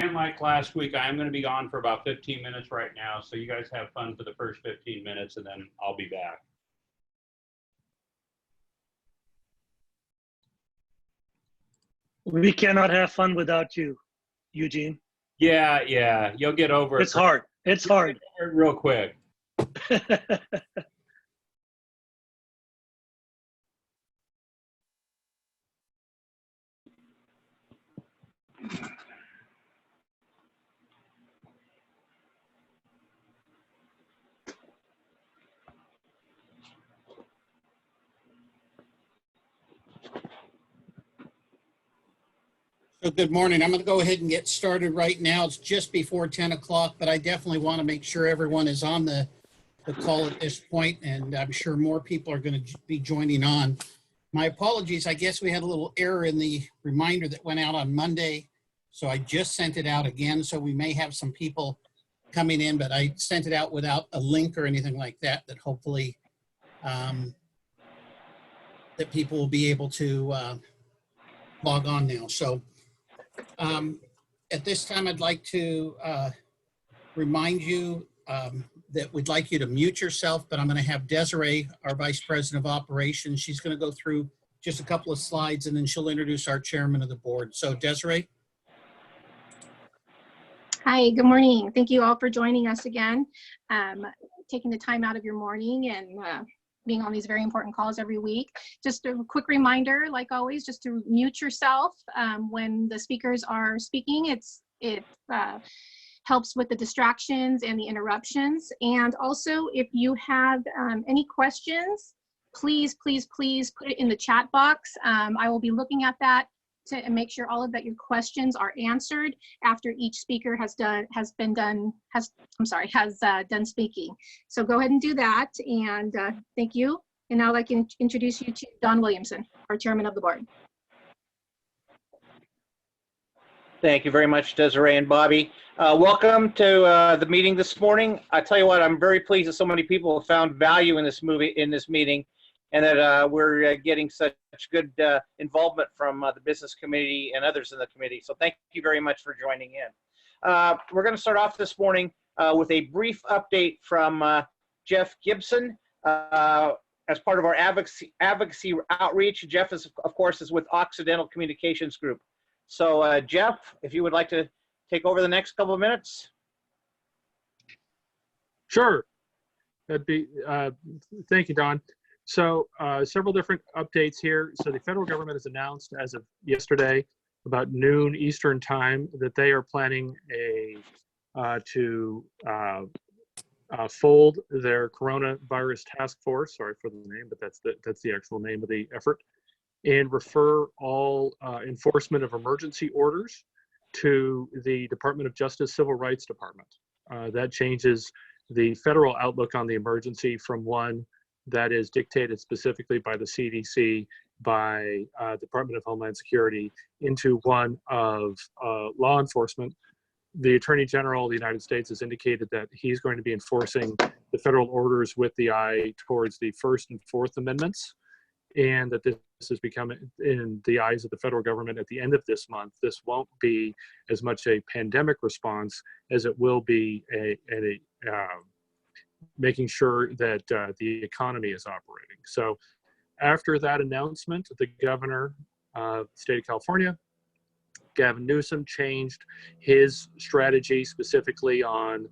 And like last week, I'm going to be gone for about 15 minutes right now. So you guys have fun for the first 15 minutes and then I'll be back. We cannot have fun without you, Eugene. Yeah. You'll get over it. It's hard. It's hard. Real quick. So good morning. I'm going to go ahead and get started right now. It's just before 10 o'clock, but I definitely want to make sure everyone is on the call at this point, and I'm sure more people are going to be joining on. My apologies. I guess we had a little error in the reminder that went out on Monday, so I just sent it out again. So we may have some people coming in, but I sent it out without a link or anything like that, that hopefully that people will be able to log on now. So at this time, I'd like to remind you that we'd like you to mute yourself, but I'm going to have Desiree, our Vice President of Operations. She's going to go through just a couple of slides and then she'll introduce our Chairman of the Board. So Desiree. Hi, good morning. Thank you all for joining us again, taking the time out of your morning and being on these very important calls every week. Just a quick reminder, like always, just to mute yourself when the speakers are speaking. It helps with the distractions and the interruptions. And also, if you have any questions, please put it in the chat box. I will be looking at that to make sure all of your questions are answered after each speaker has done speaking. So go ahead and do that, and thank you. And now I'd like to introduce you to Don Williamson, our Chairman of the Board. Thank you very much, Desiree and Bobby. Welcome to the meeting this morning. I tell you what, I'm very pleased that so many people have found value in this meeting, and that we're getting such good involvement from the business committee and others in the committee. So thank you very much for joining in. We're going to start off this morning with a brief update from Jeff Gibson. As part of our advocacy outreach, Jeff is, of course, with Occidental Communications Group. So Jeff, if you would like to take over the next couple of minutes. Sure. That'd be, thank you, Don. So several different updates here. So the federal government has announced as of yesterday, about noon Eastern time, that they are planning to fold their coronavirus task force. Sorry for the name, but that's the actual name of the effort, and refer all enforcement of emergency orders to the Department of Justice Civil Rights Department. That changes the federal outlook on the emergency from one that is dictated specifically by the CDC, by Department of Homeland Security, into one of law enforcement. The Attorney General of the United States has indicated that he's going to be enforcing the federal orders with the eye towards the First and Fourth Amendments, and that this is becoming, in the eyes of the federal government at the end of this month, this won't be as much a pandemic response as it will be making sure that the economy is operating. So after that announcement, the governor of the state of California, Gavin Newsom, changed his strategy specifically on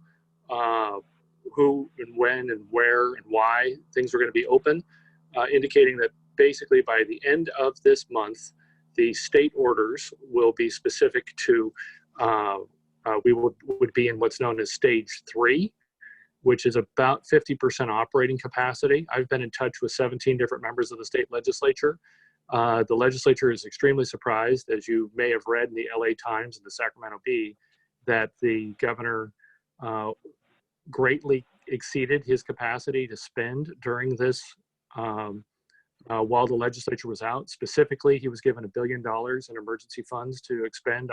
who and when and where and why things were going to be open, indicating that basically by the end of this month, the state orders will be specific to, we would be in what's known as stage 3, which is about 50% operating capacity. I've been in touch with 17 different members of the state legislature. The legislature is extremely surprised, as you may have read in the LA Times and the Sacramento Bee, that the governor greatly exceeded his capacity to spend during this while the legislature was out. Specifically, he was given $1 billion in emergency funds to expend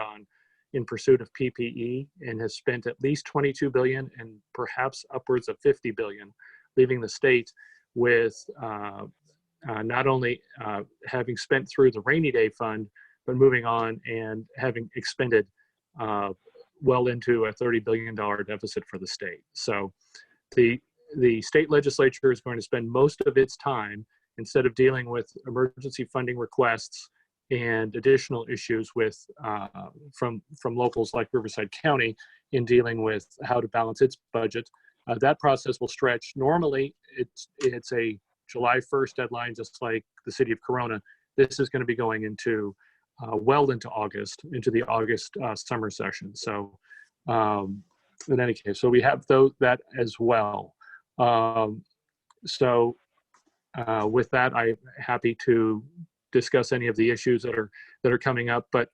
in pursuit of PPE, and has spent at least $22 billion and perhaps upwards of $50 billion, leaving the state with not only having spent through the rainy day fund, but moving on and having expended well into a $30 billion deficit for the state. So the state legislature is going to spend most of its time, instead of dealing with emergency funding requests and additional issues with from locals like Riverside County, in dealing with how to balance its budget. That process will stretch. Normally, it's a July 1st deadline, just like the city of Corona. This is going to be going into well into August, into the August summer session. So in any case, so we have that as well. With that, I'm happy to discuss any of the issues that are coming up. But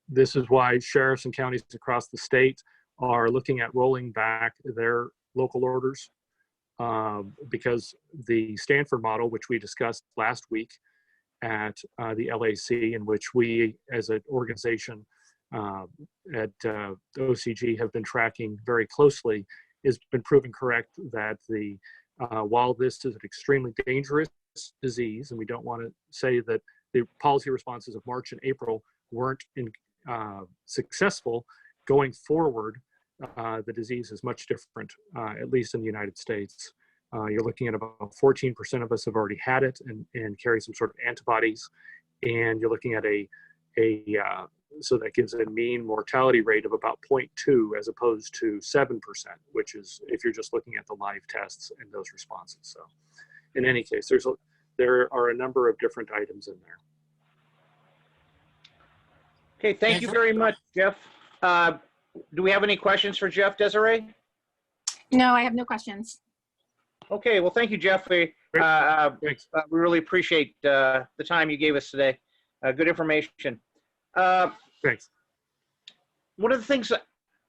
this is why sheriffs and counties across the state are looking at rolling back their local orders, because the Stanford model, which we discussed last week at the LAC, in which we as an organization at OCG have been tracking very closely, has been proven correct that while this is an extremely dangerous disease, and we don't want to say that the policy responses of March and April weren't successful, going forward, the disease is much different, at least in the United States. You're looking at about 14% of us have already had it and carry some sort of antibodies, and you're looking at so that gives a mean mortality rate of about 0.2 as opposed to 7%, which is if you're just looking at the live tests and those responses. So in any case, there are a number of different items in there. Okay, thank you very much, Jeff. Do we have any questions for Jeff, Desiree? No, I have no questions. Okay, well, thank you, Jeff. We really appreciate the time you gave us today. Good information. Thanks. One of the things,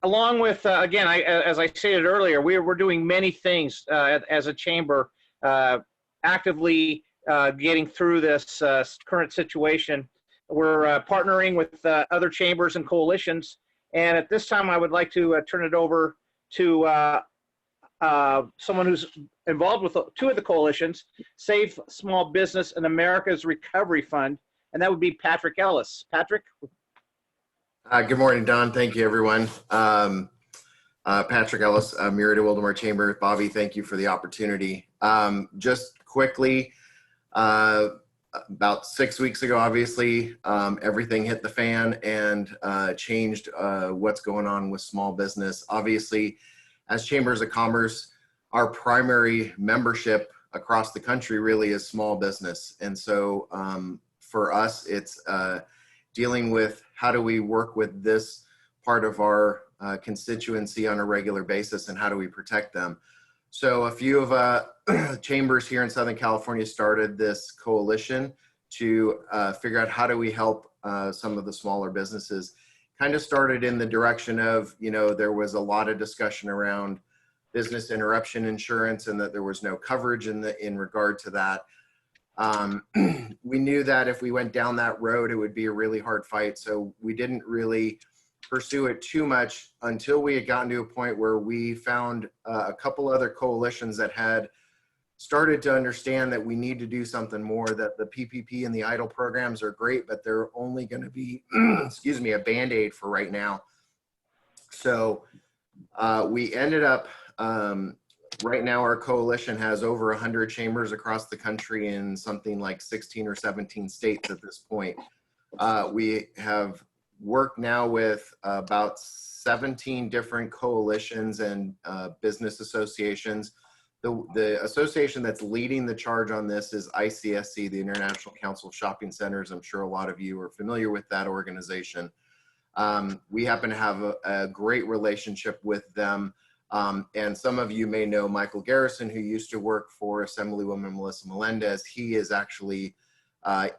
along with, again, as I stated earlier, we're doing many things as a chamber, actively getting through this current situation. We're partnering with other chambers and coalitions. And at this time, I would like to turn it over to someone who's involved with two of the coalitions, Save Small Business and America's Recovery Fund, and that would be Patrick Ellis. Patrick? Good morning, Don. Thank you, everyone. Patrick Ellis, Murrieta Wildomar Chamber. Bobby, thank you for the opportunity. Just quickly, about 6 weeks ago, obviously, everything hit the fan and changed what's going on with small business. Obviously, as chambers of commerce, our primary membership across the country really is small business. And so for us, it's dealing with how do we work with this part of our constituency on a regular basis and how do we protect them. So a few of chambers here in Southern California started this coalition to figure out how do we help some of the smaller businesses. Kind of started in the direction of, there was a lot of discussion around business interruption insurance and that there was no coverage in regard to that. We knew that if we went down that road, it would be a really hard fight. So we didn't really pursue it too much until we had gotten to a point where we found a couple other coalitions that had started to understand that we need to do something more, that the PPP and the EIDL programs are great, but they're only going to be, excuse me, a Band-Aid for right now. So we ended up, right now our coalition has over 100 chambers across the country in something like 16 or 17 states at this point. We have worked now with about 17 different coalitions and business associations. The association that's leading the charge on this is ICSC, the International Council of Shopping Centers. I'm sure a lot of you are familiar with that organization. We happen to have a great relationship with them. And some of you may know Michael Garrison, who used to work for Assemblywoman Melissa Melendez. He is actually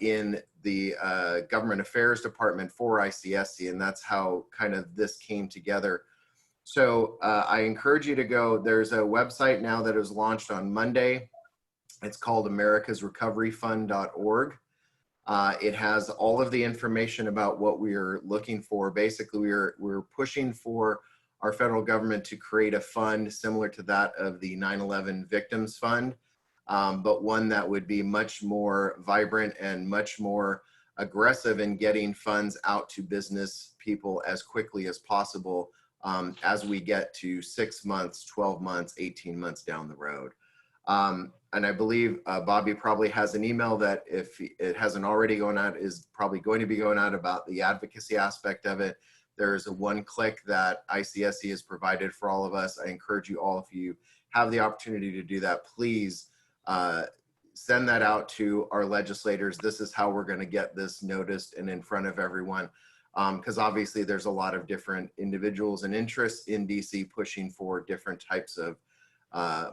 in the Government Affairs Department for ICSC, and that's how kind of this came together. So I encourage you to go. There's a website now that is launched on Monday. It's called americasrecoveryfund.org. It has all of the information about what we are looking for. Basically, we're pushing for our federal government to create a fund similar to that of the 9/11 Victims Fund, but one that would be much more vibrant and much more aggressive in getting funds out to business people as quickly as possible as we get to 6 months, 12 months, 18 months down the road. And I believe Bobby probably has an email that, if it hasn't already gone out, is probably going to be going out about the advocacy aspect of it. There's a one-click that ICSC has provided for all of us. I encourage you all, if you have the opportunity to do that, please send that out to our legislators. This is how we're going to get this noticed and in front of everyone. Because obviously there's a lot of different individuals and interests in DC pushing for different types of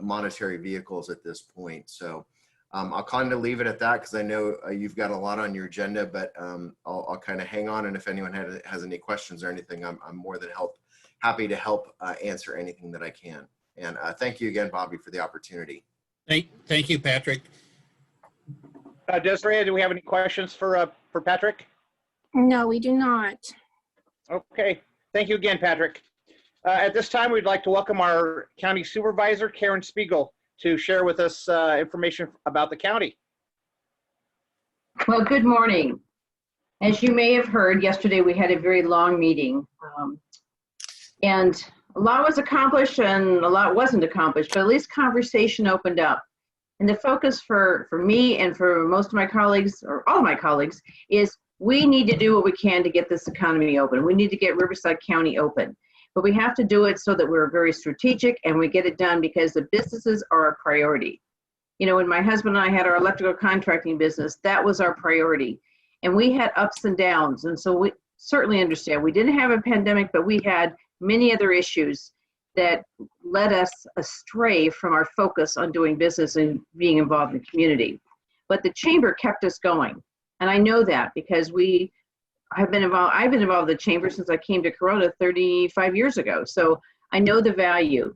monetary vehicles at this point. So I'll kind of leave it at that, because I know you've got a lot on your agenda, but I'll kind of hang on. And if anyone has any questions or anything, I'm more than happy to help answer anything that I can. And thank you again, Bobby, for the opportunity. Thank you, Patrick. Desiree, do we have any questions for Patrick? No, we do not. Okay, thank you again, Patrick. At this time, we'd like to welcome our County Supervisor, Karen Spiegel, to share with us information about the county. Well, good morning. As you may have heard, yesterday we had a very long meeting. And a lot was accomplished and a lot wasn't accomplished, but at least conversation opened up. And the focus for me and for most of my colleagues, or all of my colleagues, is we need to do what we can to get this economy open. We need to get Riverside County open. But we have to do it so that we're very strategic and we get it done, because the businesses are a priority. You know, when my husband and I had our electrical contracting business, that was our priority. And we had ups and downs. And so we certainly understand we didn't have a pandemic, but we had many other issues that led us astray from our focus on doing business and being involved in the community. But the chamber kept us going. And I know that because I've been involved in the chamber since I came to Corona 35 years ago. So I know the value,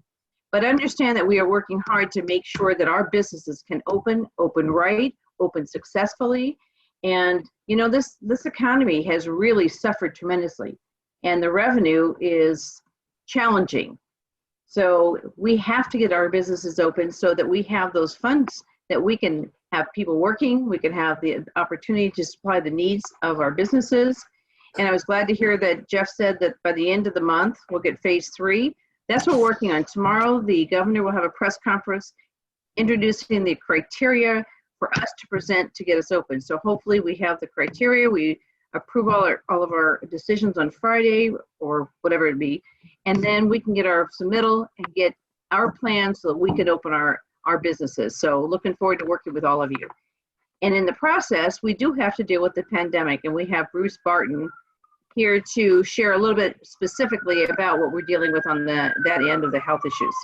but understand that we are working hard to make sure that our businesses can open right, open successfully. And you know, this economy has really suffered tremendously, and the revenue is challenging. So we have to get our businesses open so that we have those funds, that we can have people working, we can have the opportunity to supply the needs of our businesses. And I was glad to hear that Jeff said that by the end of the month, we'll get phase 3. That's what we're working on. Tomorrow, the governor will have a press conference introducing the criteria for us to present to get us open. So hopefully we have the criteria, we approve all of our decisions on Friday or whatever it be, and then we can get our submittal and get our plan so that we can open our businesses. So looking forward to working with all of you. And in the process, we do have to deal with the pandemic, and we have Bruce Barton here to share a little bit specifically about what we're dealing with on that end of the health issues.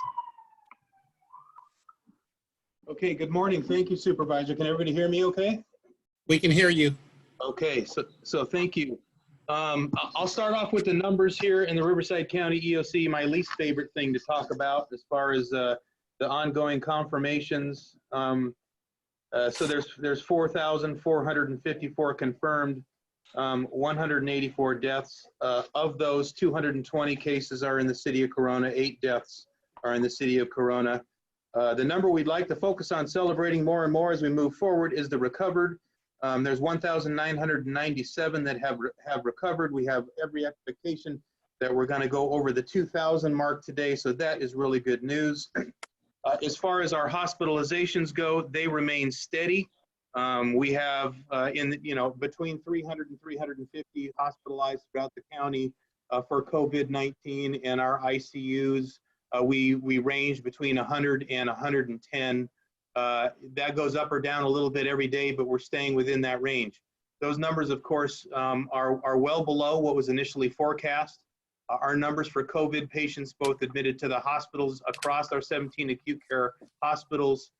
Okay, good morning. Thank you, Supervisor. Can everybody hear me okay? We can hear you. Okay, so thank you. I'll start off with the numbers here in the Riverside County EOC, my least favorite thing to talk about as far as the ongoing confirmations. So there's 4,454 confirmed, 184 deaths. Of those, 220 cases are in the city of Corona, 8 deaths are in the city of Corona. The number we'd like to focus on celebrating more and more as we move forward is the recovered. There's 1,997 that have recovered. We have every expectation that we're going to go over the 2,000 mark today, so that is really good news. As far as our hospitalizations go, they remain steady. We have between 300 and 350 hospitalized throughout the county for COVID-19, and our ICUs we range between 100 and 110. That goes up or down a little bit every day, but we're staying within that range. Those numbers, of course, are well below what was initially forecast. Our numbers for COVID patients, both admitted to the hospitals across our 17 acute care hospitals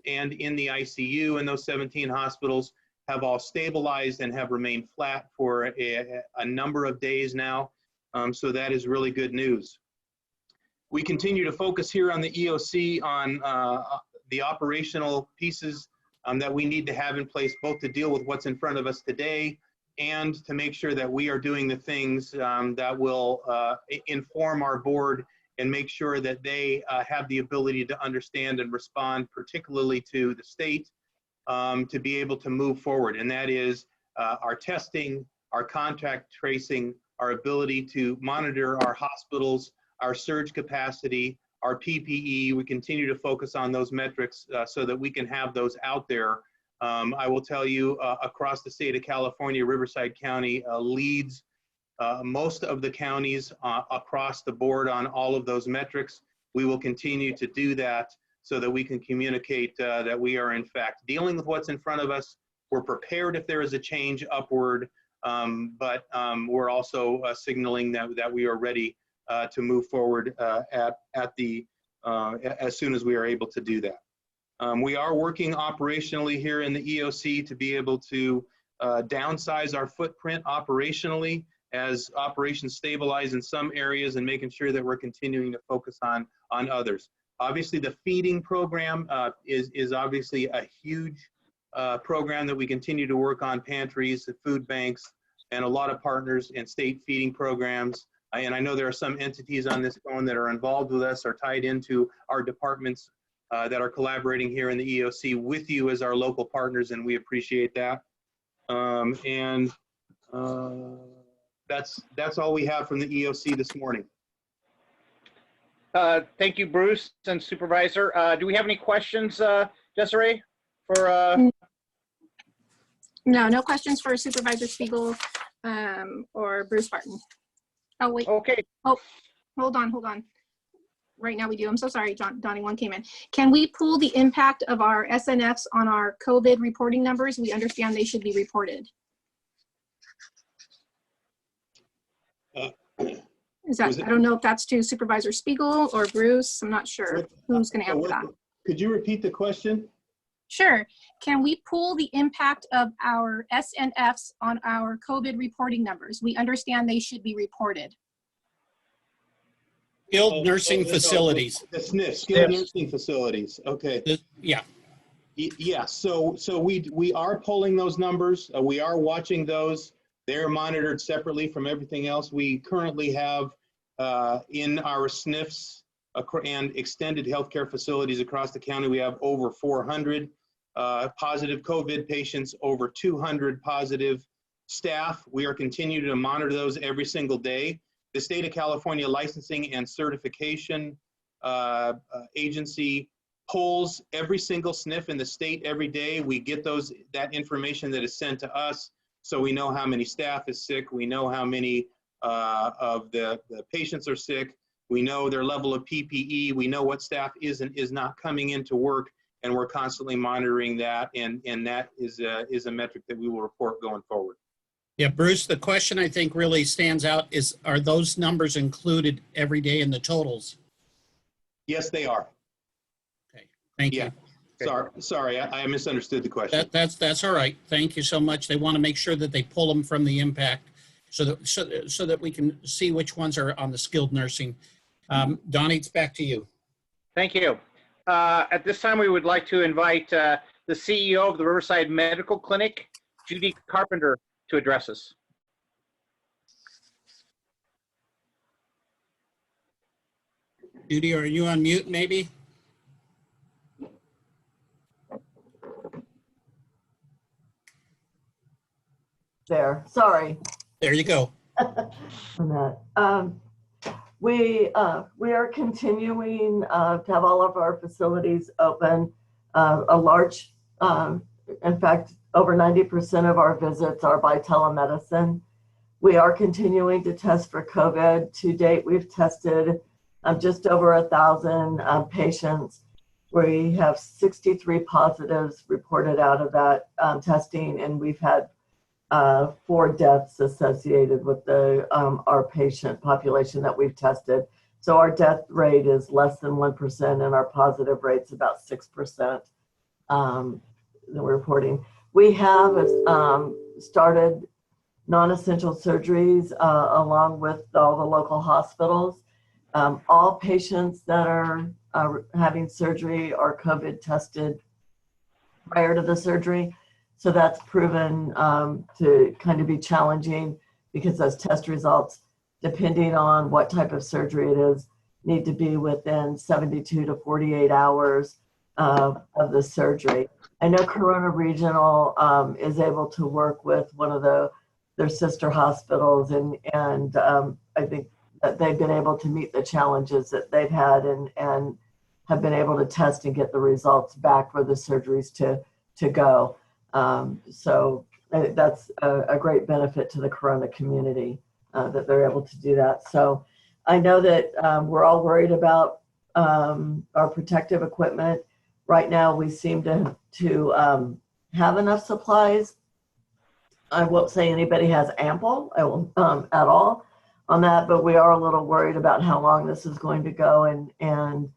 and in the ICU in those 17 hospitals, have all stabilized and have remained flat for a number of days now. So that is really good news. We continue to focus here on the EOC on the operational pieces that we need to have in place, both to deal with what's in front of us today and to make sure that we are doing the things that will inform our board and make sure that they have the ability to understand and respond, particularly to the state, to be able to move forward. And that is our testing, our contact tracing, our ability to monitor our hospitals, our surge capacity, our PPE. We continue to focus on those metrics so that we can have those out there. I will tell you, across the state of California, Riverside County leads most of the counties across the board on all of those metrics. We will continue to do that so that we can communicate that we are in fact dealing with what's in front of us. We're prepared if there is a change upward, but we're also signaling that we are ready to move forward as soon as we are able to do that. We are working operationally here in the EOC to be able to downsize our footprint operationally as operations stabilize in some areas and making sure that we're continuing to focus on others. Obviously, the feeding program is obviously a huge program that we continue to work on, pantries, food banks, and a lot of partners in state feeding programs. And I know there are some entities on this phone that are involved with us or tied into our departments that are collaborating here in the EOC with you as our local partners, and we appreciate that. That's all we have from the EOC this morning. Thank you, Bruce and Supervisor. Do we have any questions, Desiree? For No questions for Supervisor Spiegel or Bruce Barton. Oh, wait. Okay. Oh, hold on. Right now we do. I'm so sorry, Donnie, one came in. Can we pull the impact of our SNFs on our COVID reporting numbers? We understand they should be reported. Is that, I don't know if that's to Supervisor Spiegel or Bruce. I'm not sure who's going to answer that. Could you repeat the question? Sure. Can we pull the impact of our SNFs on our COVID reporting numbers? We understand they should be reported. Skilled nursing facilities. The SNF, skilled nursing facilities. Okay. Yeah. Yeah. So we are pulling those numbers. We are watching those. They're monitored separately from everything else. We currently have in our SNFs and extended healthcare facilities across the county, we have over 400 positive COVID patients, over 200 positive staff. We are continuing to monitor those every single day. The State of California Licensing and Certification Agency polls every single SNF in the state every day. We get that information that is sent to us, so we know how many staff is sick. We know how many of the patients are sick. We know their level of PPE. We know what staff is and is not coming into work, and we're constantly monitoring that. And that is a metric that we will report going forward. Yeah, Bruce, the question I think really stands out is, are those numbers included every day in the totals? Yes, they are. Okay, thank you. Sorry, I misunderstood the question. That's all right. Thank you so much. They want to make sure that they pull them from the impact so that we can see which ones are on the skilled nursing. Donnie, it's back to you. Thank you. At this time, we would like to invite the CEO of the Riverside Medical Clinic, Judy Carpenter, to address us. Judy, are you on mute maybe? There, sorry. There you go. We are continuing to have all of our facilities open. A large, in fact, over 90% of our visits are by telemedicine. We are continuing to test for COVID. To date, we've tested just over 1,000 patients. We have 63 positives reported out of that testing, and we've had 4 deaths associated with our patient population that we've tested. So our death rate is less than 1%, and our positive rate's about 6% that we're reporting. We have started non-essential surgeries along with all the local hospitals. All patients that are having surgery are COVID tested prior to the surgery. So that's proven to kind of be challenging because those test results, depending on what type of surgery it is, need to be within 72 to 48 hours of the surgery. I know Corona Regional is able to work with one of the their sister hospitals, and I think that they've been able to meet the challenges that they've had and have been able to test and get the results back for the surgeries to go. So that's a great benefit to the Corona community that they're able to do that. So I know that we're all worried about our protective equipment. Right now, we seem to have enough supplies. I won't say anybody has ample at all on that, but we are a little worried about how long this is going to go and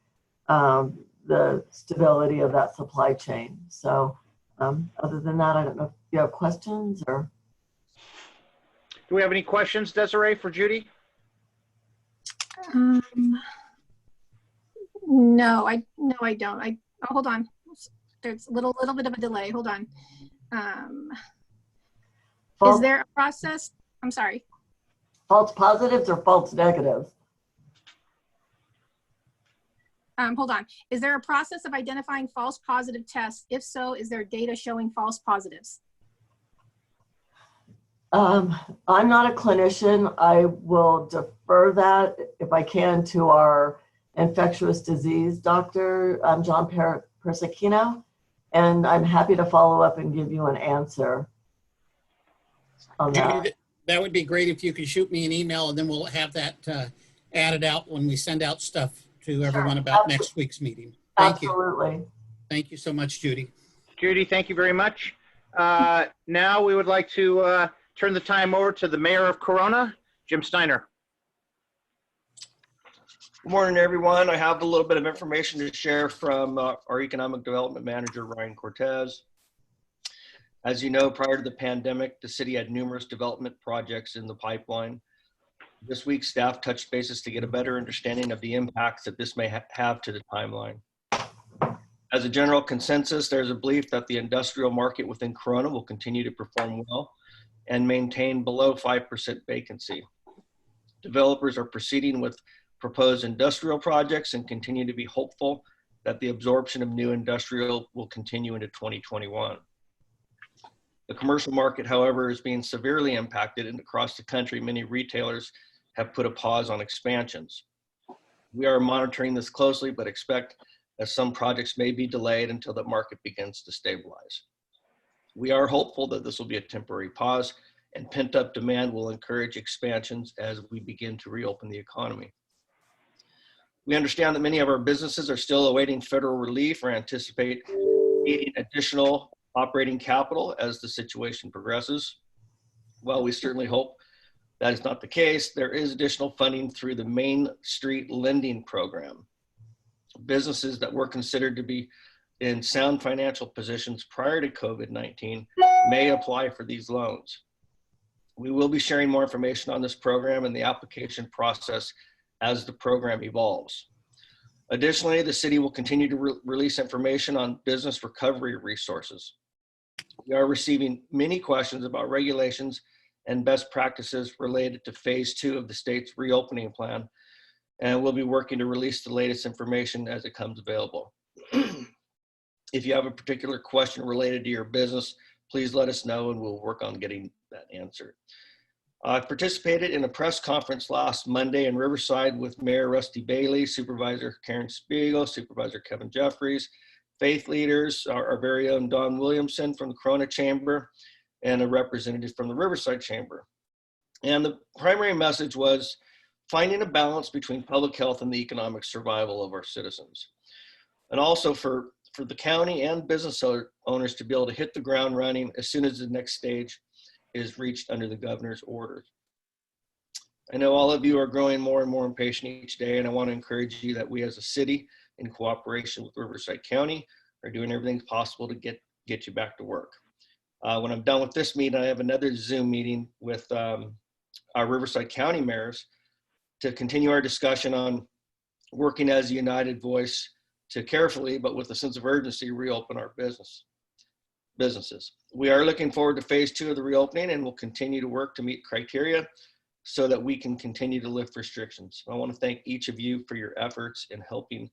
the stability of that supply chain. So other than that, I don't know if you have questions or. Do we have any questions, Desiree, for Judy? No, I don't. Hold on. There's a little bit of a delay. Hold on. Is there a process? I'm sorry. False positives or false negatives? Hold on. Is there a process of identifying false positive tests? If so, is there data showing false positives? I'm not a clinician. I will defer that if I can to our infectious disease doctor, John Persicino, and I'm happy to follow up and give you an answer on that. Judy, that would be great if you could shoot me an email, and then we'll have that added out when we send out stuff to everyone about next week's meeting. Thank you. Absolutely. Thank you so much, Judy. Judy, thank you very much. Now we would like to turn the time over to the Mayor of Corona, Jim Steiner. Good morning, everyone. I have a little bit of information to share from our Economic Development Manager, Ryan Cortez. As you know, prior to the pandemic, the city had numerous development projects in the pipeline. This week, staff touched bases to get a better understanding of the impacts that this may have to the timeline. As a general consensus, there's a belief that the industrial market within Corona will continue to perform well and maintain below 5% vacancy. Developers are proceeding with proposed industrial projects and continue to be hopeful that the absorption of new industrial will continue into 2021. The commercial market, however, is being severely impacted, and across the country, many retailers have put a pause on expansions. We are monitoring this closely, but expect that some projects may be delayed until the market begins to stabilize. We are hopeful that this will be a temporary pause, and pent-up demand will encourage expansions as we begin to reopen the economy. We understand that many of our businesses are still awaiting federal relief or anticipate needing additional operating capital as the situation progresses. While we certainly hope that is not the case, there is additional funding through the Main Street Lending Program. Businesses that were considered to be in sound financial positions prior to COVID-19 may apply for these loans. We will be sharing more information on this program and the application process as the program evolves. Additionally, the city will continue to release information on business recovery resources. We are receiving many questions about regulations and best practices related to phase 2 of the state's reopening plan, and we'll be working to release the latest information as it comes available. If you have a particular question related to your business, please let us know and we'll work on getting that answered. I participated in a press conference last Monday in Riverside with Mayor Rusty Bailey, Supervisor Karen Spiegel, Supervisor Kevin Jeffries, faith leaders, our very own Don Williamson from the Corona Chamber, and a representative from the Riverside Chamber. And the primary message was finding a balance between public health and the economic survival of our citizens. And also for the county and business owners to be able to hit the ground running as soon as the next stage is reached under the governor's orders. I know all of you are growing more and more impatient each day, and I want to encourage you that we as a city, in cooperation with Riverside County, are doing everything possible to get you back to work. When I'm done with this meeting, I have another Zoom meeting with our Riverside County mayors to continue our discussion on working as a united voice to carefully, but with a sense of urgency, reopen our businesses. We are looking forward to phase 2 of the reopening, and we'll continue to work to meet criteria so that we can continue to lift restrictions. I want to thank each of you for your efforts in helping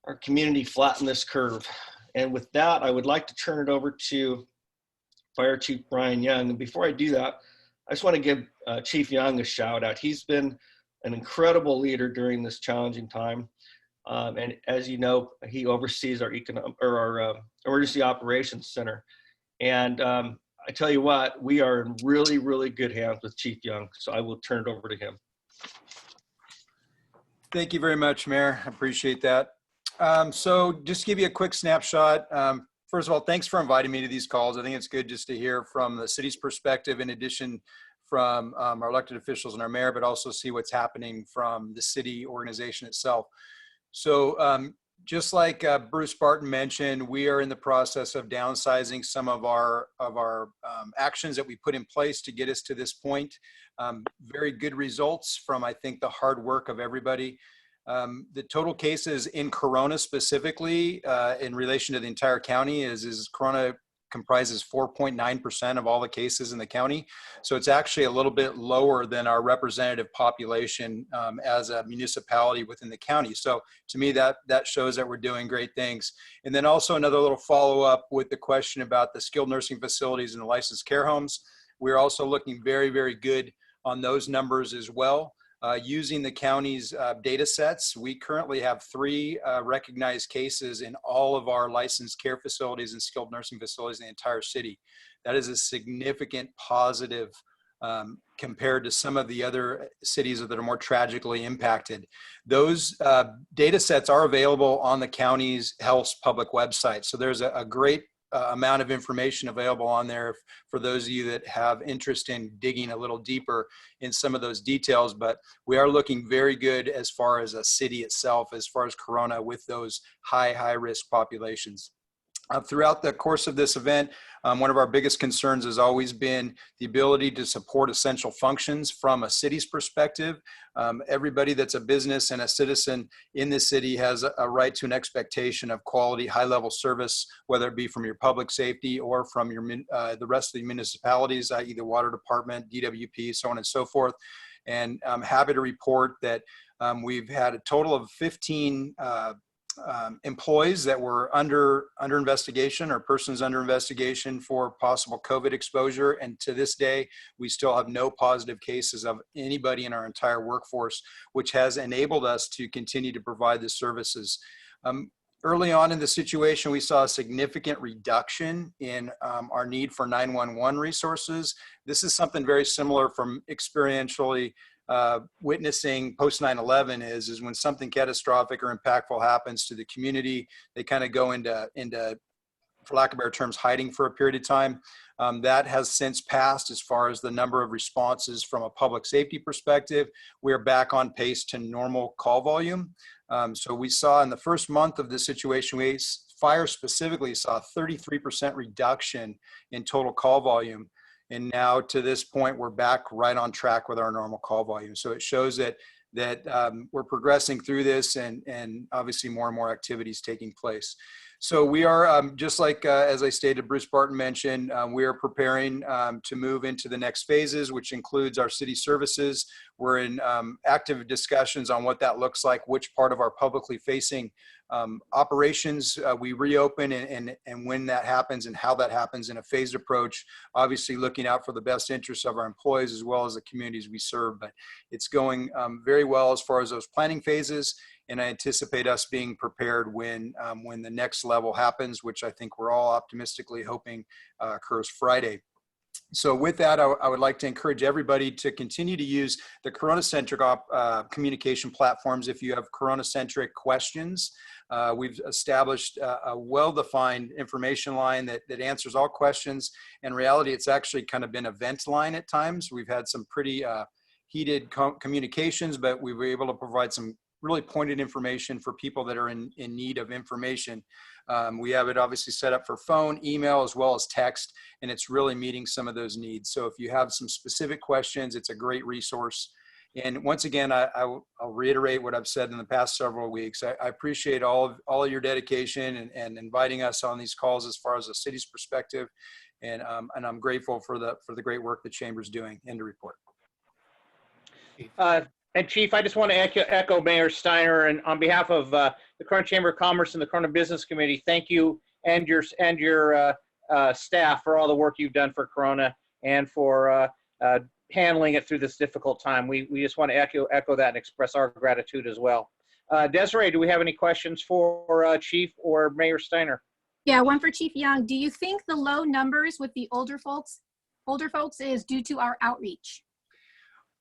our community flatten this curve. And with that, I would like to turn it over to Fire Chief Brian Young. And before I do that, I just want to give Chief Young a shout out. He's been an incredible leader during this challenging time. And as you know, he oversees our Emergency Operations Center. And I tell you what, we are in really, really good hands with Chief Young. So I will turn it over to him. Thank you very much, Mayor. I appreciate that. So just to give you a quick snapshot. First of all, thanks for inviting me to these calls. I think it's good just to hear from the city's perspective, in addition from our elected officials and our mayor, but also see what's happening from the city organization itself. So just like Bruce Barton mentioned, we are in the process of downsizing some of our actions that we put in place to get us to this point. Very good results from, I think, the hard work of everybody. The total cases in Corona specifically, in relation to the entire county, is Corona comprises 4.9% of all the cases in the county. So it's actually a little bit lower than our representative population as a municipality within the county. So to me, that shows that we're doing great things. And then also another little follow-up with the question about the skilled nursing facilities and the licensed care homes. We're also looking very, very good on those numbers as well. Using the county's data sets, we currently have 3 recognized cases in all of our licensed care facilities and skilled nursing facilities in the entire city. That is a significant positive compared to some of the other cities that are more tragically impacted. Those data sets are available on the county's health public website. So there's a great amount of information available on there for those of you that have interest in digging a little deeper in some of those details. But we are looking very good as far as a city itself, as far as Corona, with those high risk populations. Throughout the course of this event, one of our biggest concerns has always been the ability to support essential functions from a city's perspective. Everybody that's a business and a citizen in this city has a right to an expectation of quality, high-level service, whether it be from your public safety or from your the rest of the municipalities, i.e. the water department, DWP, so on and so forth. And I'm happy to report that we've had a total of 15 employees that were under investigation, or persons under investigation for possible COVID exposure. And to this day, we still have no positive cases of anybody in our entire workforce, which has enabled us to continue to provide the services. Early on in the situation, we saw a significant reduction in our need for 911 resources. This is something very similar from experientially witnessing post 9/11 is when something catastrophic or impactful happens to the community, they kind of go into, for lack of better terms, hiding for a period of time. That has since passed as far as the number of responses from a public safety perspective. We're back on pace to normal call volume. So we saw in the first month of this situation, fire specifically saw a 33% reduction in total call volume. And now to this point, we're back right on track with our normal call volume. So it shows that we're progressing through this, and obviously more and more activities taking place. So we are, just like, as I stated, Bruce Barton mentioned, we are preparing to move into the next phases, which includes our city services. We're in active discussions on what that looks like, which part of our publicly facing operations we reopen, and when that happens and how that happens in a phased approach, obviously looking out for the best interests of our employees as well as the communities we serve. But it's going very well as far as those planning phases, and I anticipate us being prepared when the next level happens, which I think we're all optimistically hoping occurs Friday. So with that, I would like to encourage everybody to continue to use the Corona-centric communication platforms. If you have Corona-centric questions, we've established a well-defined information line that answers all questions. In reality, it's actually kind of been a vent line at times. We've had some pretty heated communications, but we were able to provide some really pointed information for people that are in need of information. We have it obviously set up for phone, email, as well as text, and it's really meeting some of those needs. So if you have some specific questions, it's a great resource. And once again, I'll reiterate what I've said in the past several weeks. I appreciate all of your dedication and inviting us on these calls as far as the city's perspective. And I'm grateful for the great work the Chamber's doing. End of report. And Chief, I just want to echo Mayor Steiner, and on behalf of the Corona Chamber of Commerce and the Corona Business Committee, thank you and your staff for all the work you've done for Corona and for handling it through this difficult time. We just want to echo that and express our gratitude as well. Desiree, do we have any questions for Chief or Mayor Steiner? Yeah, one for Chief Young. Do you think the low numbers with the older folks is due to our outreach?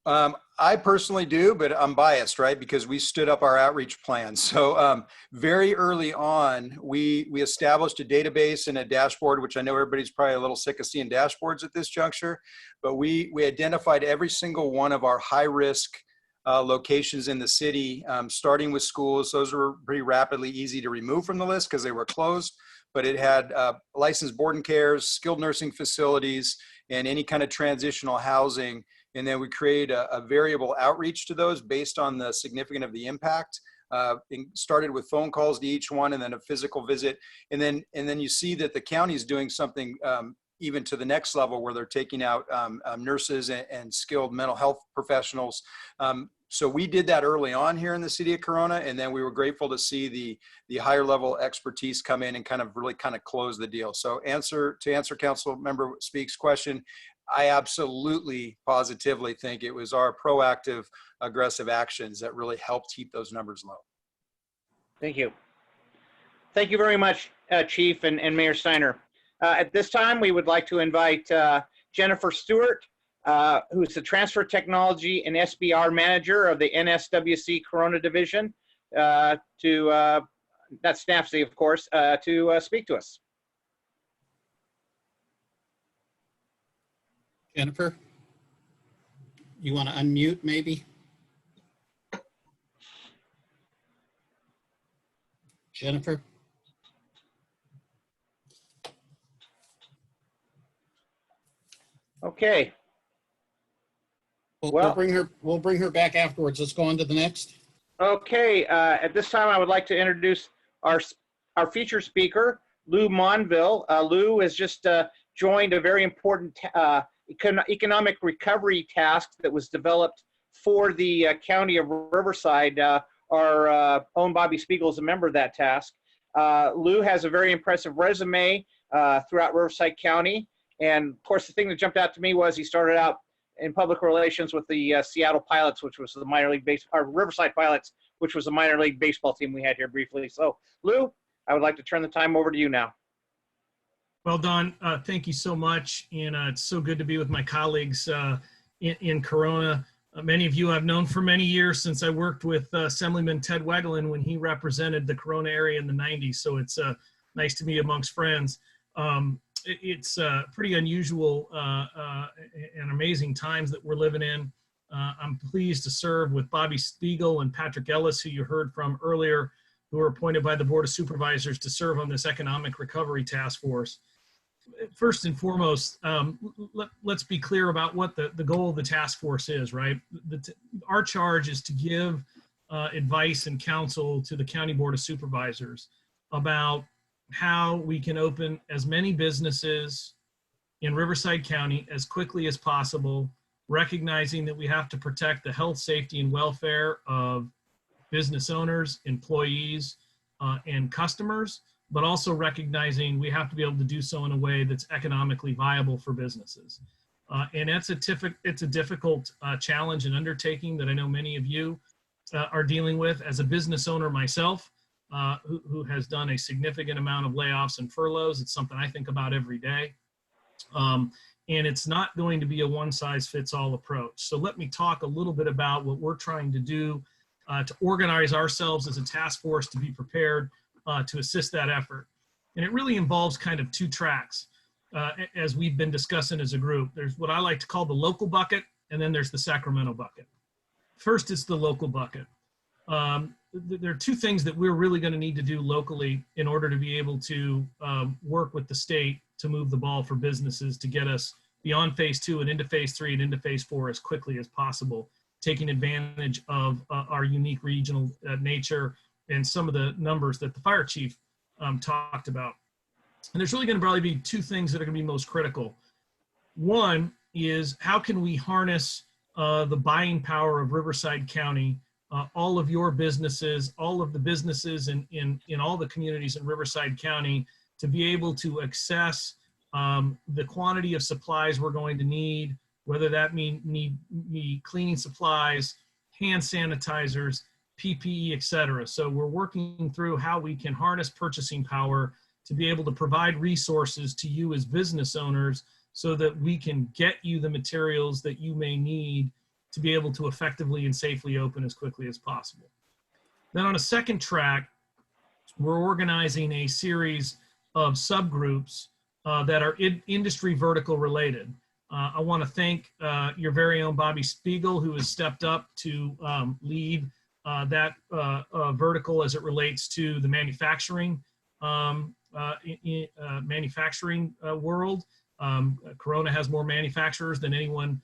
I personally do, but I'm biased, right? Because we stood up our outreach plan. So very early on, we established a database and a dashboard, which I know everybody's probably a little sick of seeing dashboards at this juncture, but we identified every single one of our high-risk locations in the city, starting with schools. Those were pretty rapidly easy to remove from the list because they were closed, but it had licensed board and cares, skilled nursing facilities, and any kind of transitional housing. And then we create a variable outreach to those based on the significance of the impact. Started with phone calls to each one and then a physical visit. And then you see that the county is doing something even to the next level where they're taking out nurses and skilled mental health professionals. So we did that early on here in the city of Corona, and then we were grateful to see the higher level expertise come in and really close the deal. So to answer Council Member Speak's question, I absolutely positively think it was our proactive, aggressive actions that really helped keep those numbers low. Thank you. Thank you very much, Chief and Mayor Steiner. At this time, we would like to invite Jennifer Stewart, who's the Transfer Technology and SBR Manager of the NSWC Corona Division, that's NAVSEA, of course, to speak to us. Jennifer, you want to unmute maybe? Jennifer? Okay. We'll bring her back afterwards. Let's go on to the next. Okay, at this time, I would like to introduce our featured speaker, Lou Monville. Lou has just joined a very important economic recovery task that was developed for the county of Riverside. Our own Bobby Spiegel is a member of that task. Lou has a very impressive resume throughout Riverside County. And of course, the thing that jumped out to me was he started out in public relations with the Seattle Pilots, which was the minor league Riverside Pilots, which was the minor league baseball team we had here briefly. So Lou, I would like to turn the time over to you now. Well, Don, thank you so much. And it's so good to be with my colleagues in Corona. Many of you I've known for many years since I worked with Assemblyman Ted Wegelin when he represented the Corona area in the 90s. So it's nice to be amongst friends. It's pretty unusual and amazing times that we're living in. I'm pleased to serve with Bobby Spiegel and Patrick Ellis, who you heard from earlier, who were appointed by the Board of Supervisors to serve on this Economic Recovery Task Force. First and foremost, let's be clear about what the goal of the task force is, right? Our charge is to give advice and counsel to the County Board of Supervisors about how we can open as many businesses in Riverside County as quickly as possible, recognizing that we have to protect the health, safety, and welfare of business owners, employees, and customers, but also recognizing we have to be able to do so in a way that's economically viable for businesses. And it's a difficult challenge and undertaking that I know many of you are dealing with. As a business owner myself, who has done a significant amount of layoffs and furloughs, it's something I think about every day. And it's not going to be a one-size-fits-all approach. So let me talk a little bit about what we're trying to do to organize ourselves as a task force to be prepared to assist that effort. And it really involves kind of two tracks, as we've been discussing as a group. There's what I like to call the local bucket, and then there's the Sacramento bucket. First, it's the local bucket. There are two things that we're really going to need to do locally in order to be able to work with the state to move the ball for businesses to get us beyond phase 2 and into phase 3 and into phase 4 as quickly as possible, taking advantage of our unique regional nature and some of the numbers that the fire chief talked about. And there's really going to probably be two things that are going to be most critical. One is how can we harness the buying power of Riverside County, all of your businesses, all of the businesses in all the communities in Riverside County, to be able to access the quantity of supplies we're going to need whether that mean cleaning supplies, hand sanitizers, PPE, et cetera. So we're working through how we can harness purchasing power to be able to provide resources to you as business owners so that we can get you the materials that you may need to be able to effectively and safely open as quickly as possible. Then on a second track, we're organizing a series of subgroups that are industry vertical related. I want to thank your very own Bobby Spiegel, who has stepped up to lead that vertical as it relates to the manufacturing world. Corona has more manufacturers than anyone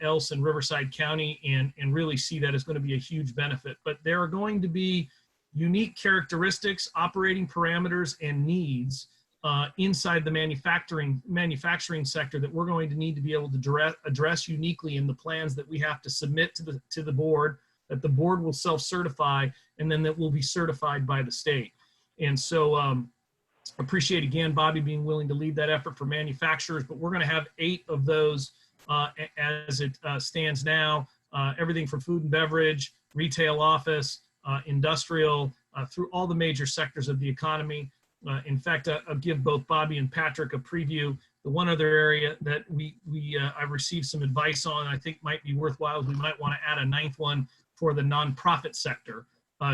else in Riverside County, and really see that as going to be a huge benefit. But there are going to be unique characteristics, operating parameters, and needs inside the manufacturing sector that we're going to need to be able to address uniquely in the plans that we have to submit to the board, that the board will self-certify, and then that will be certified by the state. And so appreciate again Bobby being willing to lead that effort for manufacturers, but we're going to have 8 of those as it stands now, everything from food and beverage, retail, office, industrial, through all the major sectors of the economy. In fact, I'll give both Bobby and Patrick a preview. The one other area that I received some advice on, I think might be worthwhile, we might want to add a 9th one for the nonprofit sector,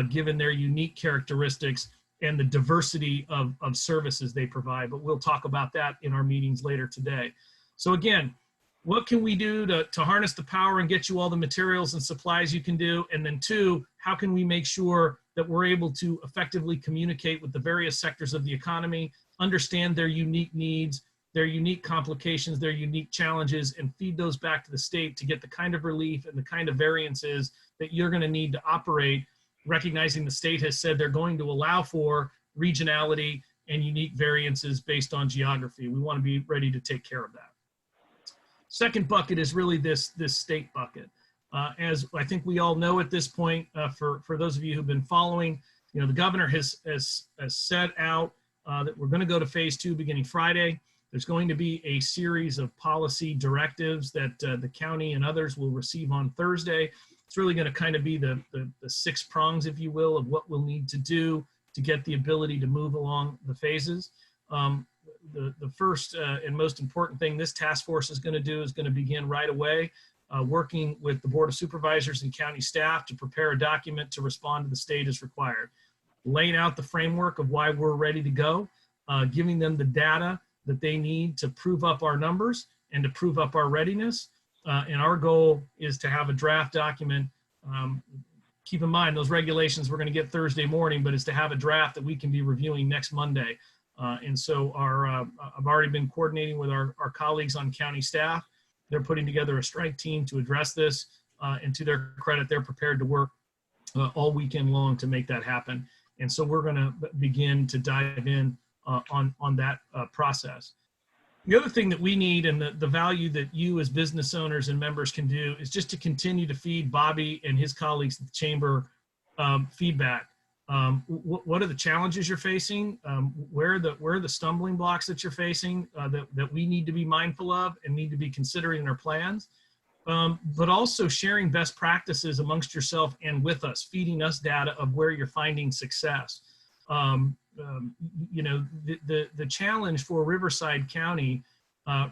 given their unique characteristics and the diversity of services they provide. But we'll talk about that in our meetings later today. So again, what can we do to harness the power and get you all the materials and supplies you can do? And then 2, how can we make sure that we're able to effectively communicate with the various sectors of the economy, understand their unique needs, their unique complications, their unique challenges, and feed those back to the state to get the kind of relief and the kind of variances that you're going to need to operate, recognizing the state has said they're going to allow for regionality and unique variances based on geography. We want to be ready to take care of that. Second bucket is really this state bucket. As I think we all know at this point, for those of you who've been following, the governor has set out that we're going to go to phase 2 beginning Friday. There's going to be a series of policy directives that the county and others will receive on Thursday. It's really going to kind of be the 6 prongs, if you will, of what we'll need to do to get the ability to move along the phases. The first and most important thing this task force is going to do is going to begin right away, working with the Board of Supervisors and county staff to prepare a document to respond to the state as required, laying out the framework of why we're ready to go, giving them the data that they need to prove up our numbers and to prove up our readiness. And our goal is to have a draft document. Keep in mind, those regulations we're going to get Thursday morning, but is to have a draft that we can be reviewing next Monday. And so I've already been coordinating with our colleagues on county staff. They're putting together a strike team to address this. And to their credit, they're prepared to work all weekend long to make that happen. And so we're going to begin to dive in on that process. The other thing that we need, and the value that you as business owners and members can do, is just to continue to feed Bobby and his colleagues at the chamber feedback. What are the challenges you're facing? Where are the stumbling blocks that you're facing that we need to be mindful of and need to be considering in our plans? But also sharing best practices amongst yourself and with us, feeding us data of where you're finding success. The challenge for Riverside County,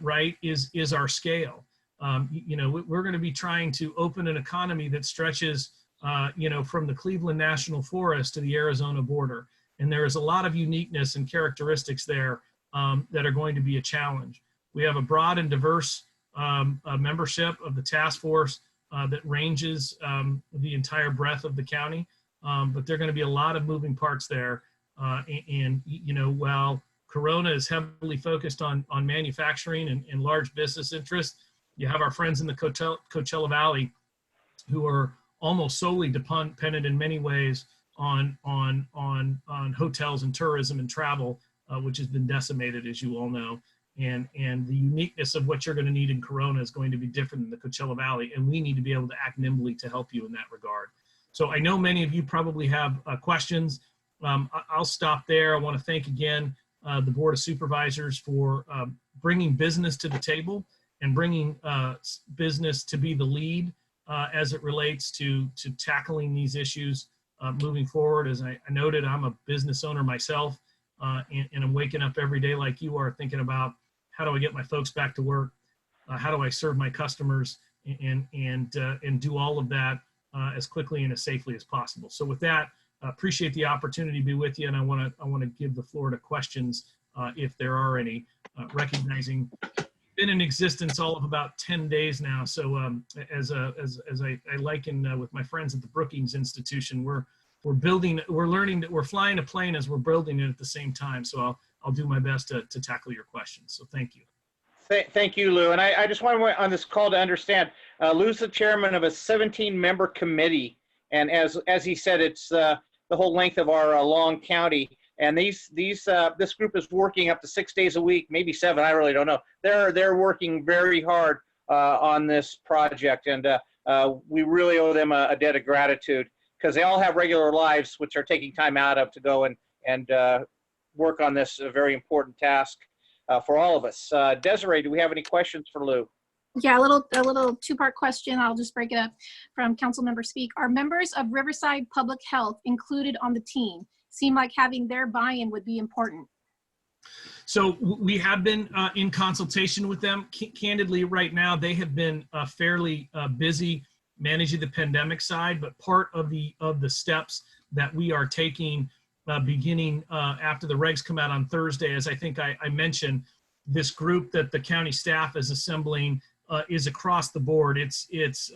right, is our scale. We're going to be trying to open an economy that stretches, from the Cleveland National Forest to the Arizona border. And there is a lot of uniqueness and characteristics there that are going to be a challenge. We have a broad and diverse membership of the task force that ranges the entire breadth of the county, but there are going to be a lot of moving parts there. While Corona is heavily focused on manufacturing and large business interests, you have our friends in the Coachella Valley who are almost solely dependent in many ways on hotels and tourism and travel, which has been decimated, as you all know. And the uniqueness of what you're going to need in Corona is going to be different than the Coachella Valley, and we need to be able to act nimbly to help you in that regard. So I know many of you probably have questions. I'll stop there. I want to thank again the Board of Supervisors for bringing business to the table and bringing business to be the lead as it relates to tackling these issues moving forward. As I noted, I'm a business owner myself, and I'm waking up every day like you are, thinking about how do I get my folks back to work, how do I serve my customers, and do all of that as quickly and as safely as possible. So with that, appreciate the opportunity to be with you, and I want to give the floor to questions if there are any. Recognizing been in existence all of about 10 days now. So as I liken with my friends at the Brookings Institution, we're learning that we're flying a plane as we're building it at the same time. So I'll do my best to tackle your questions. So thank you. Thank you, Lou. And I just want on this call to understand, Lou's the chairman of a 17-member committee. And as he said, it's the whole length of our long county. And this group is working up to 6 days a week, maybe 7, I really don't know. They're working very hard on this project. And we really owe them a debt of gratitude, because they all have regular lives, which are taking time out of to go and work on this very important task for all of us. Desiree, do we have any questions for Lou? Yeah, a little two-part question. I'll just break it up from Councilmember Speak. Are members of Riverside Public Health included on the team? Seem like having their buy-in would be important. So we have been in consultation with them. Candidly, right now, they have been fairly busy managing the pandemic side, but part of the steps that we are taking beginning after the regs come out on Thursday, as I think I mentioned, this group that the county staff is assembling is across the board. It's EDA,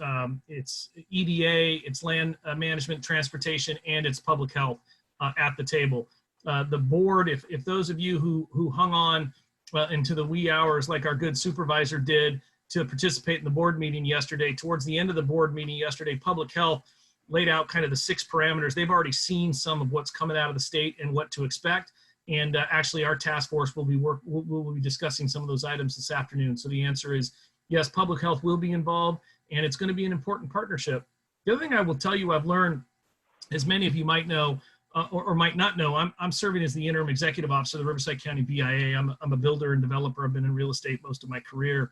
it's land management, transportation, and it's public health at the table. The board, if those of you who hung on into the wee hours like our good supervisor did to participate in the board meeting yesterday, towards the end of the board meeting yesterday, public health laid out kind of the 6 parameters. They've already seen some of what's coming out of the state and what to expect. And actually our task force will be discussing some of those items this afternoon. So the answer is yes, public health will be involved, and it's going to be an important partnership. The other thing I will tell you I've learned, as many of you might know, or might not know, I'm serving as the interim executive officer of the Riverside County BIA. I'm a builder and developer. I've been in real estate most of my career.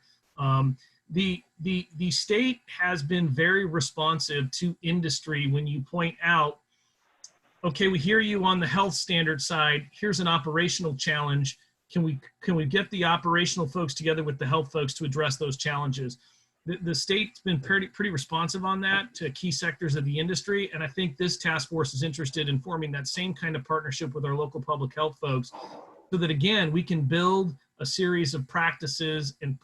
The state has been very responsive to industry when you point out, okay, we hear you on the health standard side. Here's an operational challenge. Can we get the operational folks together with the health folks to address those challenges? The state's been pretty responsive on that to key sectors of the industry, and I think this task force is interested in forming that same kind of partnership with our local public health folks, so that again we can build a series of practices and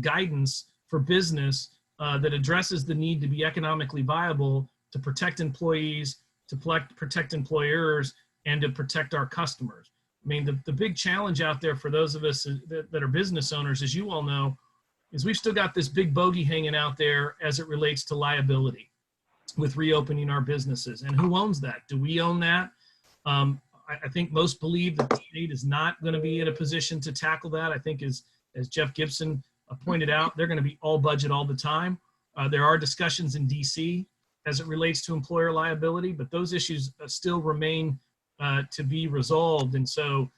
guidance for business that addresses the need to be economically viable, to protect employees, to protect employers, and to protect our customers. I mean, the big challenge out there for those of us that are business owners, as you all know, is we've still got this big bogey hanging out there as it relates to liability with reopening our businesses. And who owns that? Do we own that? I think most believe that the state is not going to be in a position to tackle that. I think as Jeff Gibson pointed out, they're going to be all budget all the time. There are discussions in DC as it relates to employer liability, but those issues still remain to be resolved. And so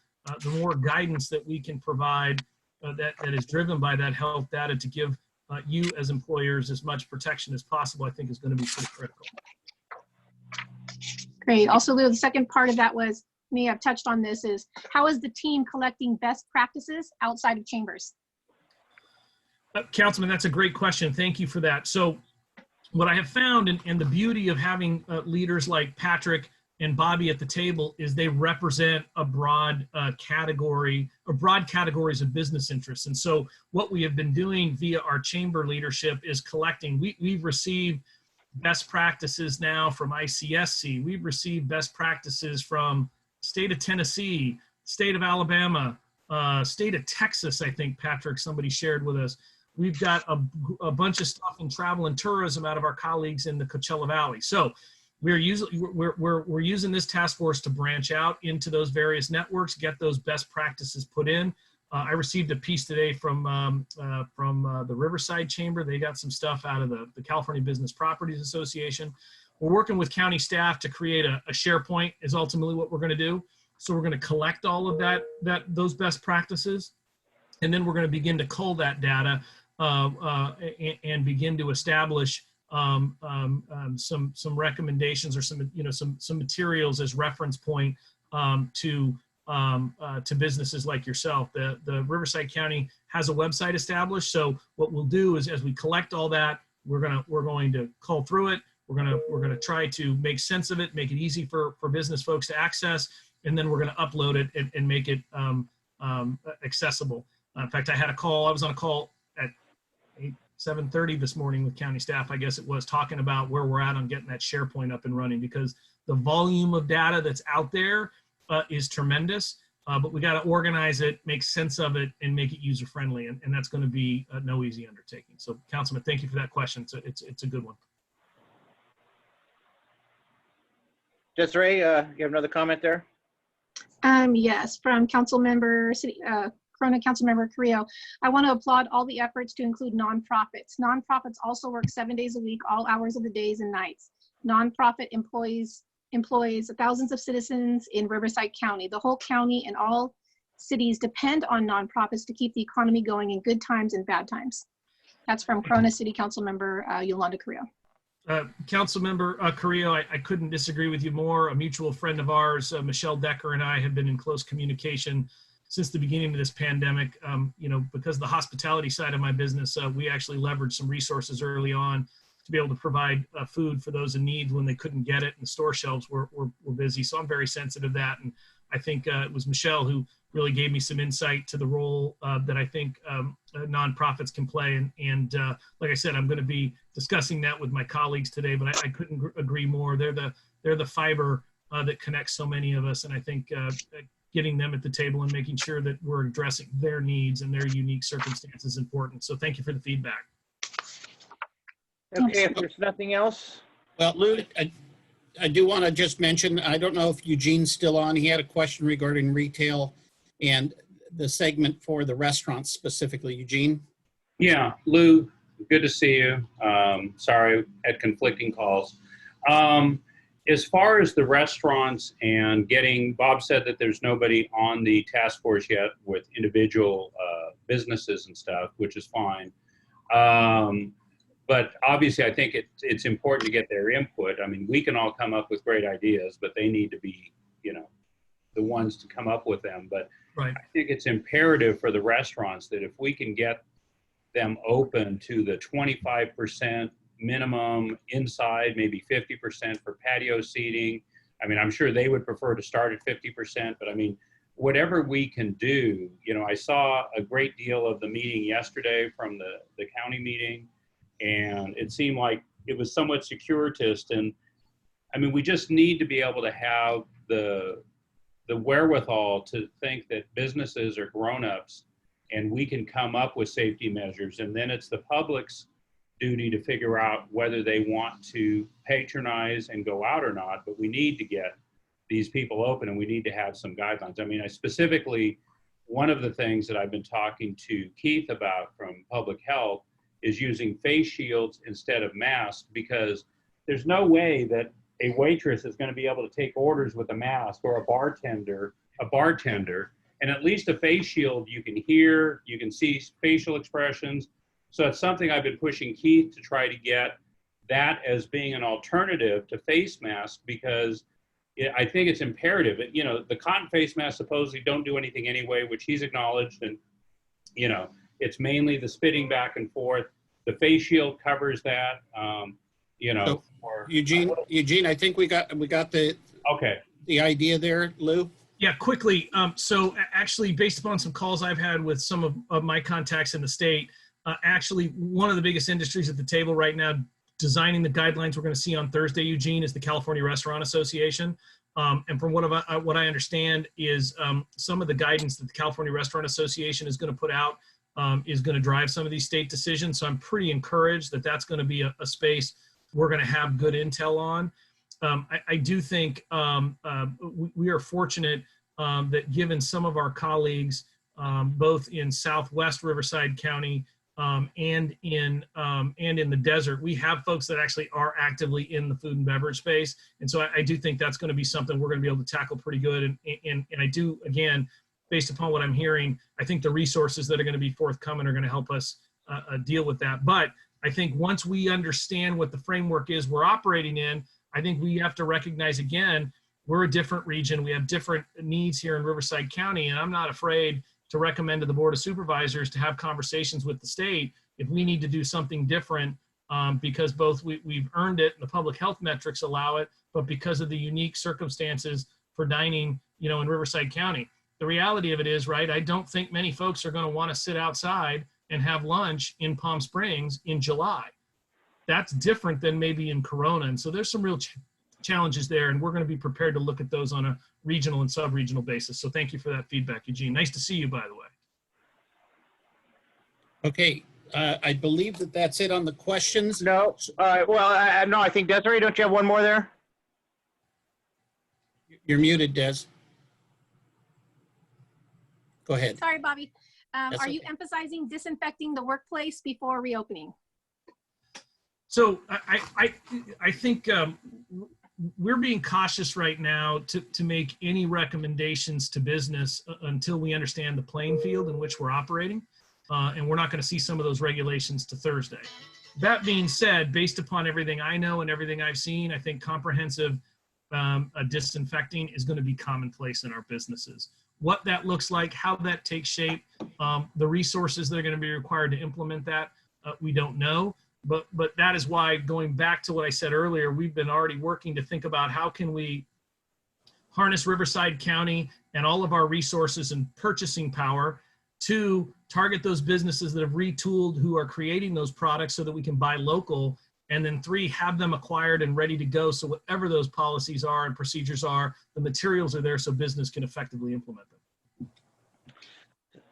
the more guidance that we can provide that is driven by that health data to give you as employers as much protection as possible, I think is going to be pretty critical. Great. Also, Lou, the second part of that was, me, I've touched on this, is how is the team collecting best practices outside of chambers? Councilman, that's a great question. Thank you for that. So what I have found, and the beauty of having leaders like Patrick and Bobby at the table, is they represent a broad category, or broad categories of business interests. And so what we have been doing via our chamber leadership is collecting. We've received best practices now from ICSC. We've received best practices from state of Tennessee, state of Alabama, state of Texas, I think, Patrick, somebody shared with us. We've got a bunch of stuff in travel and tourism out of our colleagues in the Coachella Valley. So we're using this task force to branch out into those various networks, get those best practices put in. I received a piece today from the Riverside Chamber. They got some stuff out of the California Business Properties Association. We're working with county staff to create a SharePoint is ultimately what we're going to do. So we're going to collect all of those best practices. And then we're going to begin to cull that data and begin to establish some recommendations or some materials as reference point to businesses like yourself. The Riverside County has a website established. So what we'll do is, as we collect all that, we're going to cull through it. We're gonna try to make sense of it, make it easy for business folks to access, and then we're gonna upload it and make it accessible. In fact, I was on a call at 7:30 this morning with county staff, I guess it was, talking about where we're at on getting that SharePoint up and running, because the volume of data that's out there is tremendous, but we got to organize it, make sense of it, and make it user friendly, and that's going to be no easy undertaking. So, Councilman, thank you for that question. It's a good one. Desiree, you have another comment there? Yes, from Councilmember Corona Councilmember Carrillo. I want to applaud all the efforts to include nonprofits. Nonprofits also work 7 days a week, all hours of the days and nights. Nonprofit employs thousands of citizens in Riverside County. The whole county and all cities depend on nonprofits to keep the economy going in good times and bad times. That's from Corona City Councilmember Yolanda Carrillo. Councilmember Carrillo, I couldn't disagree with you more. A mutual friend of ours, Michelle Decker, and I have been in close communication since the beginning of this pandemic. Because the hospitality side of my business, we actually leveraged some resources early on to be able to provide food for those in need when they couldn't get it, and the store shelves were busy. So I'm very sensitive to that. And I think it was Michelle who really gave me some insight to the role that I think nonprofits can play. And like I said, I'm going to be discussing that with my colleagues today, but I couldn't agree more. They're the fiber that connects so many of us. And I think getting them at the table and making sure that we're addressing their needs and their unique circumstances is important. So thank you for the feedback. Okay, if there's nothing else. Well, Lou, I do want to just mention, I don't know if Eugene's still on. He had a question regarding retail and the segment for the restaurants specifically. Eugene? Yeah, Lou, good to see you. Sorry, had conflicting calls. As far as the restaurants and Bob said that there's nobody on the task force yet with individual businesses and stuff, which is fine. But obviously, I think it's important to get their input. I mean, we can all come up with great ideas, but they need to be, the ones to come up with them. But right. I think it's imperative for the restaurants that if we can get them open to the 25% minimum inside, maybe 50% for patio seating. I mean, I'm sure they would prefer to start at 50%, but I mean, whatever we can do, I saw a great deal of the meeting yesterday from the county meeting, and it seemed like it was somewhat securitist. And I mean, we just need to be able to have the wherewithal to think that businesses are grown-ups and we can come up with safety measures. And then it's the public's duty to figure out whether they want to patronize and go out or not. But we need to get these people open, and we need to have some guidelines. I mean, one of the things that I've been talking to Keith about from public health is using face shields instead of masks, because there's no way that a waitress is going to be able to take orders with a mask, or a bartender, and at least a face shield, you can hear, you can see facial expressions. So it's something I've been pushing Keith to try to get that as being an alternative to face masks, because I think it's imperative. The cotton face masks supposedly don't do anything anyway, which he's acknowledged, and it's mainly the spitting back and forth. The face shield covers that. So, Eugene, I think we got the idea there, Lou. Yeah, quickly. So actually, based upon some calls I've had with some of my contacts in the state, actually one of the biggest industries at the table right now designing the guidelines we're going to see on Thursday, Eugene, is the California Restaurant Association. And from what I understand is some of the guidance that the California Restaurant Association is going to put out is going to drive some of these state decisions. So I'm pretty encouraged that that's going to be a space we're going to have good intel on. I do think we are fortunate that given some of our colleagues, both in Southwest Riverside County and in the desert, we have folks that actually are actively in the food and beverage space. And so I do think that's going to be something we're going to be able to tackle pretty good. And I do, again, based upon what I'm hearing, I think the resources that are going to be forthcoming are going to help us deal with that. But I think once we understand what the framework is we're operating in, I think we have to recognize, again, we're a different region. We have different needs here in Riverside County, and I'm not afraid to recommend to the Board of Supervisors to have conversations with the state if we need to do something different, because both we've earned it and the public health metrics allow it, but because of the unique circumstances for dining, you know, in Riverside County. The reality of it is, right, I don't think many folks are going to want to sit outside and have lunch in Palm Springs in July. That's different than maybe in Corona. And so there's some real challenges there, and we're going to be prepared to look at those on a regional and sub-regional basis. So thank you for that feedback, Eugene. Nice to see you, by the way. Okay, I believe that that's it on the questions. No, no, I think Desiree, don't you have one more there? You're muted, Des. Go ahead. Sorry, Bobby. That's Are you okay. emphasizing disinfecting the workplace before reopening? So I think we're being cautious right now to make any recommendations to business until we understand the playing field in which we're operating. And we're not going to see some of those regulations to Thursday. That being said, based upon everything I know and everything I've seen, I think comprehensive disinfecting is going to be commonplace in our businesses. What that looks like, how that takes shape, the resources that are going to be required to implement that, we don't know. But that is why, going back to what I said earlier, we've been already working to think about how can we harness Riverside County and all of our resources and purchasing power to target those businesses that have retooled, who are creating those products so that we can buy local. And then 3, have them acquired and ready to go. So whatever those policies are and procedures are, the materials are there so business can effectively implement them.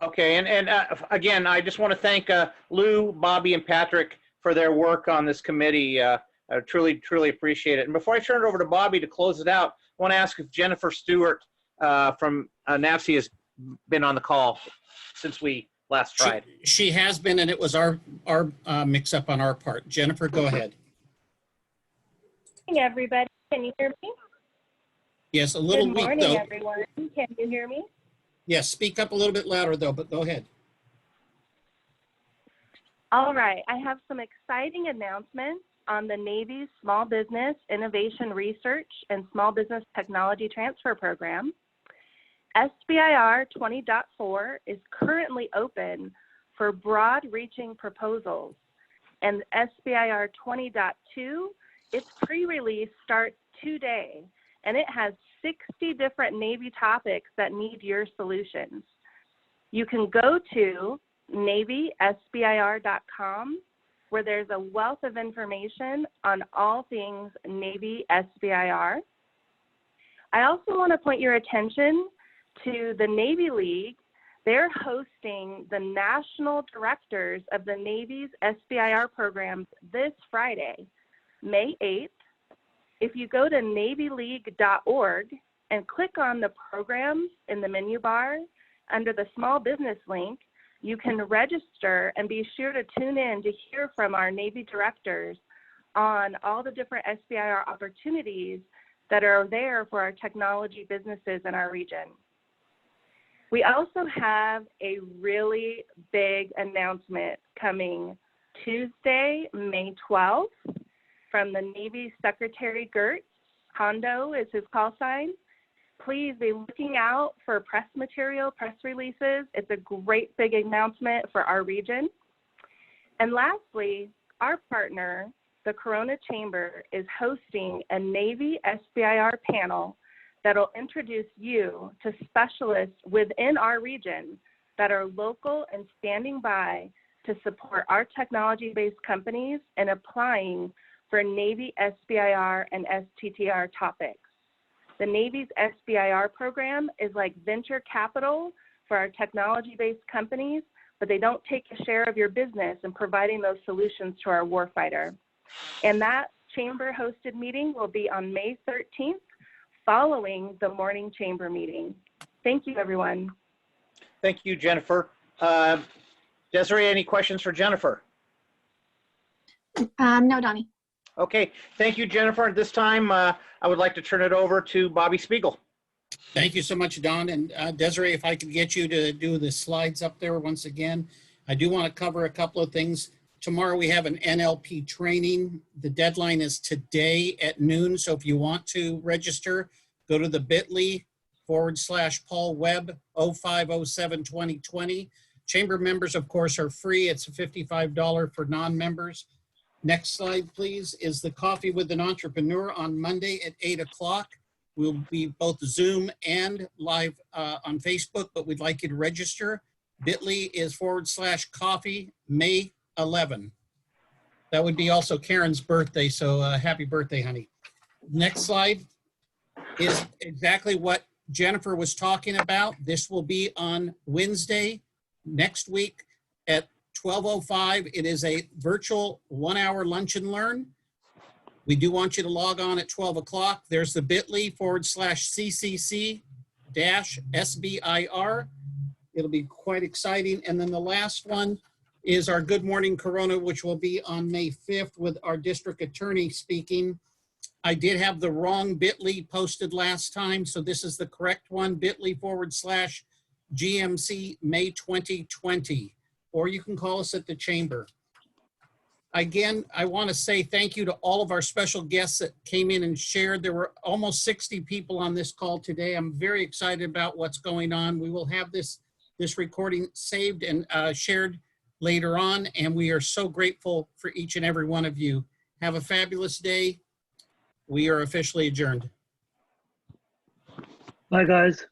Okay, and again, I just want to thank Lou, Bobby, and Patrick for their work on this committee. I truly appreciate it. And before I turn it over to Bobby to close it out, I want to ask if Jennifer Stewart from NAVSEA has been on the call since we last tried. She has been, and it was our mix-up on our part. Jennifer, go ahead. Good morning, everybody. Can you hear me? Yes, a little Good weak, morning, though. everyone. Can you hear me? Yes, speak up a little bit louder, though, but go ahead. All right. I have some exciting announcements on the Navy's Small Business Innovation Research and Small Business Technology Transfer Program. SBIR 20.4 is currently open for broad-reaching proposals, and SBIR 20.2, its pre-release starts today, and it has 60 different Navy topics that need your solutions. You can go to NavySBIR.com, where there's a wealth of information on all things Navy SBIR. I also want to point your attention to the Navy League. They're hosting the national directors of the Navy's SBIR programs this Friday, May 8th. If you go to NavyLeague.org and click on the programs in the menu bar under the small business link, you can register and be sure to tune in to hear from our Navy directors on all the different SBIR opportunities that are there for our technology businesses in our region. We also have a really big announcement coming Tuesday, May 12th, from the Navy Secretary Gert. Hondo is his call sign. Please be looking out for press material, press releases. It's a great big announcement for our region. And lastly, our partner, the Corona Chamber, is hosting a Navy SBIR panel that'll introduce you to specialists within our region that are local and standing by to support our technology-based companies in applying for Navy SBIR and STTR topics. The Navy's SBIR program is like venture capital for our technology-based companies, but they don't take a share of your business in providing those solutions to our warfighter. And that chamber-hosted meeting will be on May 13th, following the morning chamber meeting. Thank you, everyone. Thank you, Jennifer. Desiree, any questions for Jennifer? No, Donnie. Okay, thank you, Jennifer. At this time, I would like to turn it over to Bobby Spiegel. Thank you so much, Don. And Desiree, if I could get you to do the slides up there once again. I do want to cover a couple of things. Tomorrow we have an NLP training. The deadline is today at noon. So if you want to register, go to the bit.ly/Paul Webb 0507-2020. Chamber members, of course, are free. It's $55 for non-members. Next slide, please, is the Coffee with an Entrepreneur on Monday at 8 o'clock. We'll be both Zoom and live on Facebook, but we'd like you to register. bit.ly is /coffee May 11. That would be also Karen's birthday, so happy birthday, honey. Next slide is exactly what Jennifer was talking about. This will be on Wednesday next week at 12:05. It is a virtual 1-hour lunch and learn. We do want you to log on at 12 o'clock. There's the bit.ly /CCC-SBIR. It'll be quite exciting. And then the last one is our Good Morning Corona, which will be on May 5th with our district attorney speaking. I did have the wrong bit.ly posted last time, so this is the correct one, bit.ly /GMC May 2020, or you can call us at the chamber. Again, I want to say thank you to all of our special guests that came in and shared. There were almost 60 people on this call today. I'm very excited about what's going on. We will have this recording saved and shared later on, and we are so grateful for each and every one of you. Have a fabulous day. We are officially adjourned. Bye, guys.